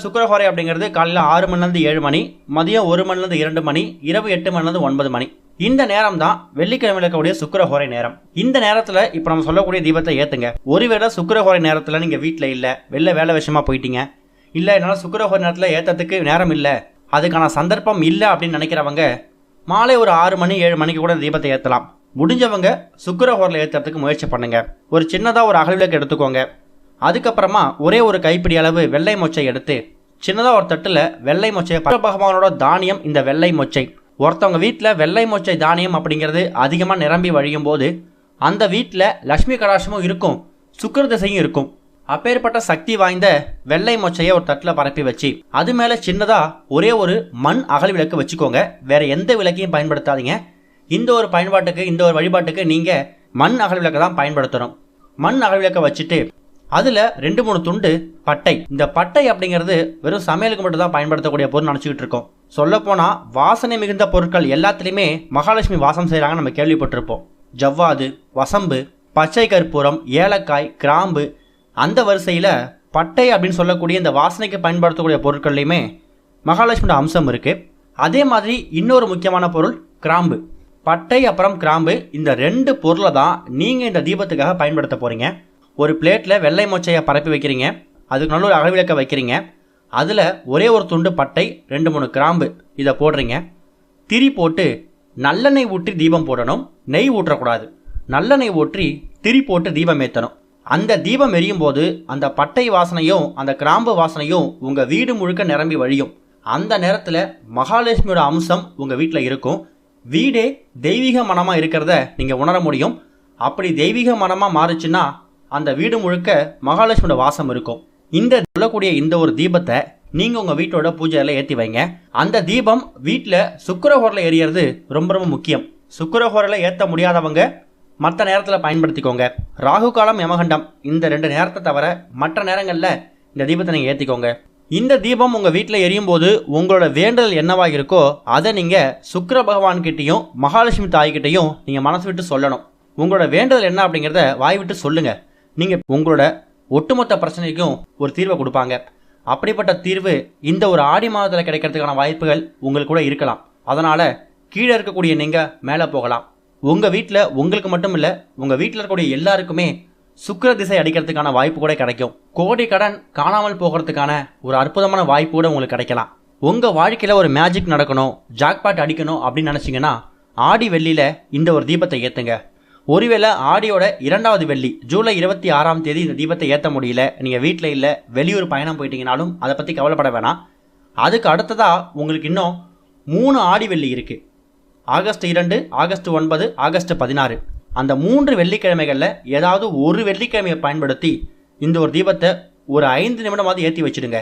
சுக்கிரஹோரை அப்படிங்கிறது காலையில் 6 மணிலேருந்து 7 மணி, மதியம் 1 மணிலேருந்து 2 மணி, இரவு 8 மணிலேருந்து 9 மணி. இந்த நேரம் தான் வெள்ளிக்கிழமையில் இருக்கக்கூடிய சுக்கிரஹோரை நேரம். இந்த நேரத்தில் இப்போ நம்ம சொல்லக்கூடிய தீபத்தை ஏற்றுங்க. ஒருவேளை சுக்கிரஹோரை நேரத்தில் நீங்கள் வீட்டில் இல்லை, வெளில வேலை விஷயமா போயிட்டீங்க, இல்லை என்னால் சுக்கிரஹோரை நேரத்தில் ஏற்றத்துக்கு நேரம் இல்லை, அதுக்கான சந்தர்ப்பம் இல்லை அப்படின்னு நினைக்கிறவங்க மாலை ஒரு 6 மணி 7 மணிக்கு கூட தீபத்தை ஏற்றலாம். முடிஞ்சவங்க சுக்கிரஹோரில் ஏற்றுறதுக்கு முயற்சி பண்ணுங்க. ஒரு சின்னதாக ஒரு அகல் விளக்கு எடுத்துக்கோங்க. அதுக்கப்புறமா ஒரே ஒரு கைப்பிடி அளவு வெள்ளை மொச்சை எடுத்து சின்னதாக ஒரு தட்டில் வெள்ளை மொச்சை, பகவானோட தானியம் இந்த வெள்ளை மொச்சை. ஒருத்தவங்க வீட்டில் வெள்ளை மொச்சை தானியம் அப்படிங்கிறது அதிகமாக நிரம்பி வழியும் போது அந்த வீட்டில் லட்சுமி கடாட்சமும் இருக்கும், சுக்கிர திசையும் இருக்கும். அப்பேற்பட்ட சக்தி வாய்ந்த வெள்ளை மொச்சையை ஒரு தட்டில் பரப்பி வச்சு அது மேலே சின்னதாக ஒரே ஒரு மண் அகல் விளக்கு வச்சுக்கோங்க. வேற எந்த விளக்கையும் பயன்படுத்தாதீங்க. இந்த ஒரு பயன்பாட்டுக்கு, இந்த ஒரு வழிபாட்டுக்கு நீங்கள் மண் அகல் விளக்கை தான் பயன்படுத்தணும். மண் அகல் விளக்கை வச்சுட்டு அதில் 2-3 துண்டு பட்டை. இந்த பட்டை அப்படிங்கிறது வெறும் சமையலுக்கு மட்டும் தான் பயன்படுத்தக்கூடிய பொருள் நினச்சிக்கிட்டு இருக்கோம். சொல்லப்போனால் வாசனை மிகுந்த பொருட்கள் எல்லாத்துலேயுமே மகாலட்சுமி வாசம் செய்கிறாங்க நம்ம கேள்விப்பட்டிருப்போம். ஜவ்வாது, வசம்பு, பச்சை கற்பூரம், ஏலக்காய், கிராம்பு, அந்த வரிசையில் பட்டை அப்படின்னு சொல்லக்கூடிய இந்த வாசனைக்கு பயன்படுத்தக்கூடிய பொருட்கள்லையுமே மகாலட்சுமியோட அம்சம் இருக்குது. அதே மாதிரி இன்னொரு முக்கியமான பொருள் கிராம்பு. பட்டை அப்புறம் கிராம்பு, இந்த 2 பொருளை தான் நீங்கள் இந்த தீபத்துக்காக பயன்படுத்த போகிறீங்க. ஒரு பிளேட்டில் வெள்ளை மொச்சையை பரப்பி வைக்கிறீங்க, அதுக்கு நல்ல ஒரு அகல் விளக்கை வைக்கிறீங்க. அதில் ஒரே ஒரு துண்டு பட்டை, 2-3 கிராம்பு இதை போடுறீங்க. திரி போட்டு நல்லெண்ணெய் ஊற்றி தீபம் போடணும். நெய் ஊற்றக்கூடாது. நல்லெண்ணெய் ஊற்றி திரி போட்டு தீபம் ஏற்றணும். அந்த தீபம் எரியும் போது அந்த பட்டை வாசனையும் அந்த கிராம்பு வாசனையும் உங்கள் வீடு முழுக்க நிரம்பி வழியும். அந்த நேரத்தில் மகாலட்சுமியோட அம்சம் உங்கள் வீட்டில் இருக்கும். வீடே தெய்வீக மனமாக இருக்கிறத நீங்கள் உணர முடியும். அப்படி தெய்வீக மனமாக மாறுச்சுன்னா அந்த வீடு முழுக்க மகாலட்சுமியோட வாசம் இருக்கும். இந்த சொல்லக்கூடிய இந்த ஒரு தீபத்தை நீங்கள் உங்கள் வீட்டோட பூஜையில் ஏற்றி வைங்க. அந்த தீபம் வீட்டில் சுக்கிரஹோரில் எரியறது ரொம்ப ரொம்ப முக்கியம். சுக்கிரஹோரில் ஏற்ற முடியாதவங்க மற்ற நேரத்தில் பயன்படுத்திக்கோங்க. ராகு காலம், யமகண்டம் இந்த 2 நேரத்தை தவிர மற்ற நேரங்களில் இந்த தீபத்தை நீங்கள் ஏற்றிக்கோங்க. இந்த தீபம் உங்கள் வீட்டில் எரியும் போது உங்களோட வேண்டுதல் என்னவாக இருக்கோ அதை நீங்கள் சுக்கிர பகவான்கிட்டையும் மகாலட்சுமி தாய்கிட்டையும் நீங்கள் மனசு விட்டு சொல்லணும். உங்களோட வேண்டுதல் என்ன அப்படிங்கிறத வாய் விட்டு சொல்லுங்கள். நீங்கள் உங்களோட ஒட்டுமொத்த பிரச்சனைக்கும் ஒரு தீர்வை கொடுப்பாங்க. அப்படிப்பட்ட தீர்வு இந்த ஒரு ஆடி மாதத்தில் கிடைக்கிறதுக்கான வாய்ப்புகள் உங்களுக்கு கூட இருக்கலாம். அதனால் கீழே இருக்கக்கூடிய நீங்கள் மேலே போகலாம். உங்கள் வீட்டில் உங்களுக்கு மட்டும் இல்லை, உங்கள் வீட்டில் இருக்கக்கூடிய எல்லாருக்குமே சுக்கிர திசை அடிக்கிறதுக்கான வாய்ப்பு கூட கிடைக்கும். கோடி கடன் காணாமல் போகிறதுக்கான ஒரு அற்புதமான வாய்ப்பு கூட உங்களுக்கு கிடைக்கலாம். உங்கள் வாழ்க்கையில் ஒரு மேஜிக் நடக்கணும், ஜாக்பாட் அடிக்கணும் அப்படின்னு நினச்சிங்கன்னா ஆடி வெள்ளியில் இந்த ஒரு தீபத்தை ஏற்றுங்க. ஒருவேளை ஆடியோட 2வது வெள்ளி ஜூலை 26ஆம் தேதி இந்த தீபத்தை ஏற்ற முடியல, நீங்கள் வீட்டில் இல்லை, வெளியூர் பயணம் போயிட்டீங்கனாலும் அதை பற்றி கவலைப்பட வேணாம். அதுக்கு அடுத்ததாக உங்களுக்கு இன்னும் 3 ஆடி வெள்ளி இருக்குது. August 2, August 9, August 16. அந்த 3 வெள்ளிக்கிழமைகளில் ஏதாவது ஒரு வெள்ளிக்கிழமையை பயன்படுத்தி இந்த ஒரு தீபத்தை ஒரு 5 நிமிடமாவது ஏற்றி வச்சுடுங்க.